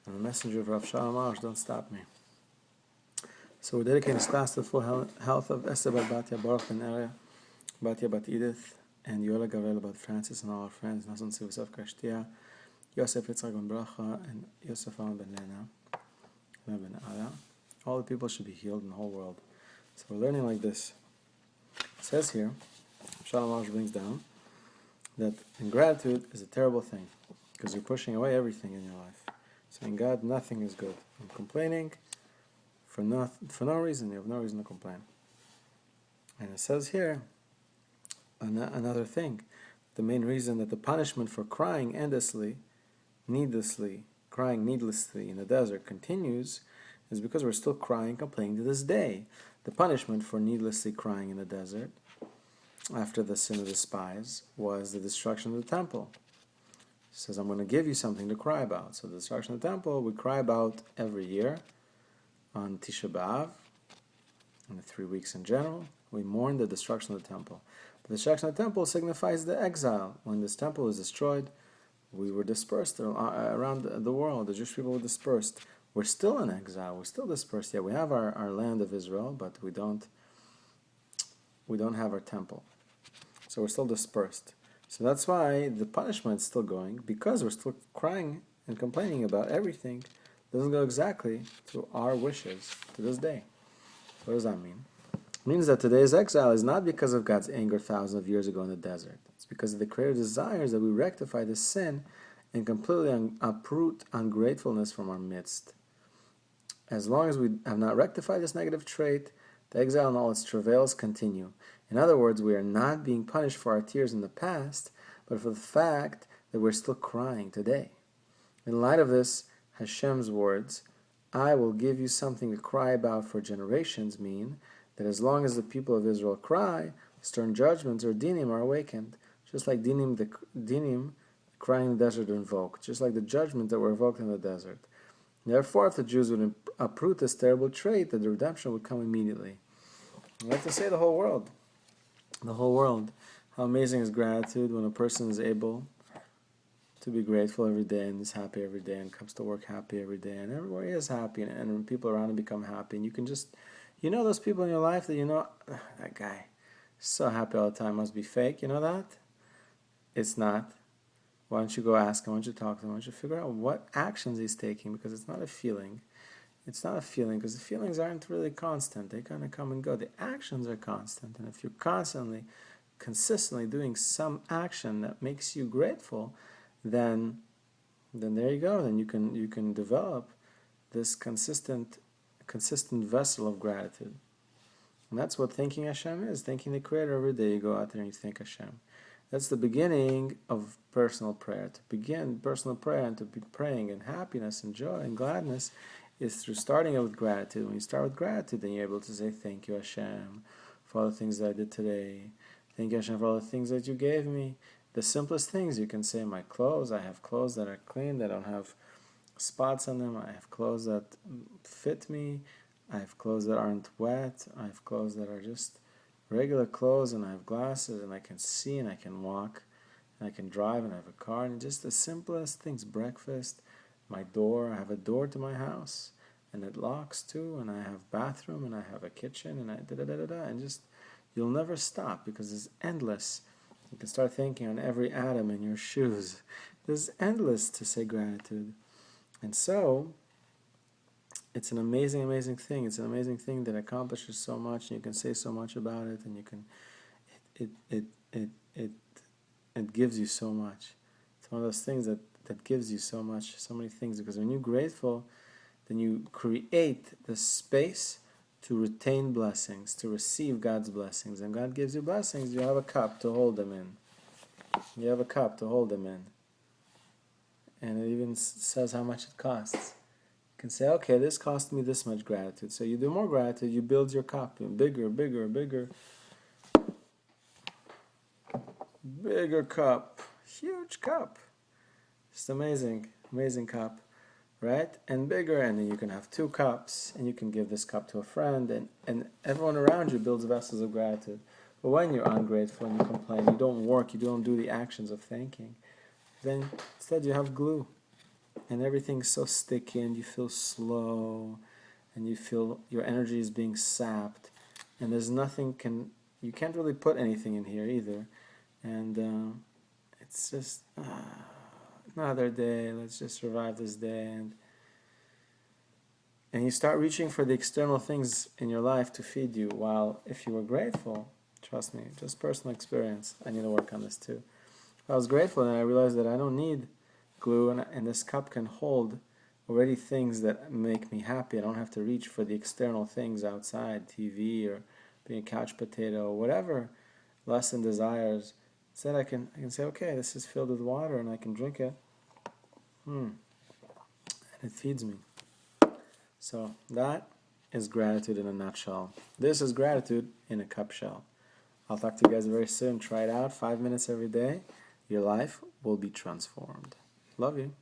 And the messenger of Rav Shalom Arush, don't stop me. So we're dedicating this class to the full health of Esther Bat Batya, Baruch Ben Area, Batya Bat Edith, and Yola Gavrela Bat Francis, and all our friends, Nason Sivusaf Kashtia, Yosef Yitzchak Ben Bracha, and Yosef Alan Ben Lena, Ben Ala. All the people should be healed in the whole world. So we're learning like this. It says here, Shalom Arush brings down, that ingratitude is a terrible thing, because you're pushing away everything in your life. Saying, God, nothing is good. I'm complaining for no reason. You have no reason to complain. And it says here another thing. The main reason that the punishment for crying endlessly, crying needlessly in the desert continues is because we're still crying, complaining to this day. The punishment for needlessly crying in the desert after the sin of the spies was the destruction of the temple. He says, I'm going to give you something to cry about. So the destruction of the temple we cry about every year on Tisha B'Av, in the 3 weeks in general. We mourn the destruction of the temple. The destruction of the temple signifies the exile. When this temple was destroyed, we were dispersed around the world. The Jewish people were dispersed. We're still in exile. We're still dispersed. Yeah, we have our land of Israel, but we don't have our temple. So we're still dispersed. So that's why the punishment is still going, because we're still crying and complaining about everything. It doesn't go exactly to our wishes to this day. What does that mean? It means that today's exile is not because of God's anger thousands of years ago in the desert. It's because of the Creator desires that we rectify this sin and completely uproot ungratefulness from our midst. As long as we have not rectified this negative trait, the exile and all its travails continue. In other words, we are not being punished for our tears in the past, but for the fact that we're still crying today. In light of this, Hashem's words, I will give you something to cry about for generations, mean that as long as the people of Israel cry, stern judgments or dinim are awakened, just like the crying in the desert are invoked, just like the judgment that were invoked in the desert. Therefore, if the Jews would uproot this terrible trait, that the redemption would come immediately. I like to say the whole world. How amazing is gratitude when a person is able to be grateful every day and is happy every day and comes to work happy every day and everywhere he is happy and when people around him become happy and you can just, those people in your life that that guy is so happy all the time, must be fake, you know that? It's not. Why don't you go ask him, why don't you talk to him, why don't you figure out what actions he's taking, because it's not a feeling. It's not a feeling, because the feelings aren't really constant. They kind of come and go. The actions are constant. And if you're consistently doing some action that makes you grateful, then there you go. Then you can develop this consistent vessel of gratitude. And that's what thanking Hashem is. Thanking the Creator every day. You go out there and you thank Hashem. That's the beginning of personal prayer. To begin personal prayer and to be praying in happiness and joy and gladness is through starting it with gratitude. When you start with gratitude, then you're able to say, thank you, Hashem, for all the things that I did today. Thank you, Hashem, for all the things that you gave me. The simplest things, you can say, my clothes, I have clothes that are clean, that don't have spots on them. I have clothes that fit me. I have clothes that aren't wet. I have clothes that are just regular clothes, and I have glasses, and I can see, and I can walk, and I can drive, and I have a car, and just the simplest things, breakfast, my door, I have a door to my house, and it locks too, and I have bathroom, and I have a kitchen, and and just, you'll never stop, because it's endless. You can start thinking on every atom in your shoes. It's endless to say gratitude. And so, it's an amazing, amazing thing. It's an amazing thing that accomplishes so much, and you can say so much about it, and you can, it gives you so much. It's one of those things that gives you so much, so many things, because when you're grateful, then you create the space to retain blessings, to receive God's blessings. And God gives you blessings, you have a cup to hold them in. You have a cup to hold them in. And it even says how much it costs. You can say, okay, this cost me this much gratitude. So you do more gratitude, you build your cup bigger, bigger, bigger. Bigger cup. Huge cup. Just amazing, amazing cup, right? And bigger, and then you can have 2 cups, and you can give this cup to a friend, and everyone around you builds vessels of gratitude. But when you're ungrateful and you complain, you don't work, you don't do the actions of thanking, then instead you have glue. and everything's so sticky, and you feel slow, and you feel your energy is being sapped, and there's nothing you can't really put anything in here either, and it's just another day. Let's just survive this day, and you start reaching for the external things in your life to feed you. While if you were grateful, trust me, just personal experience. I need to work on this too. If I was grateful, and I realized that I don't need glue, and this cup can hold already things that make me happy. I don't have to reach for the external things outside, TV or being a couch potato or whatever lust and desires. Instead, I can say, okay, this is filled with water, and I can drink it, and it feeds me. So that is gratitude in a nutshell. This is gratitude in a cup shell. I'll talk to you guys very soon. Try it out, 5 minutes every day. Your life will be transformed. Love you.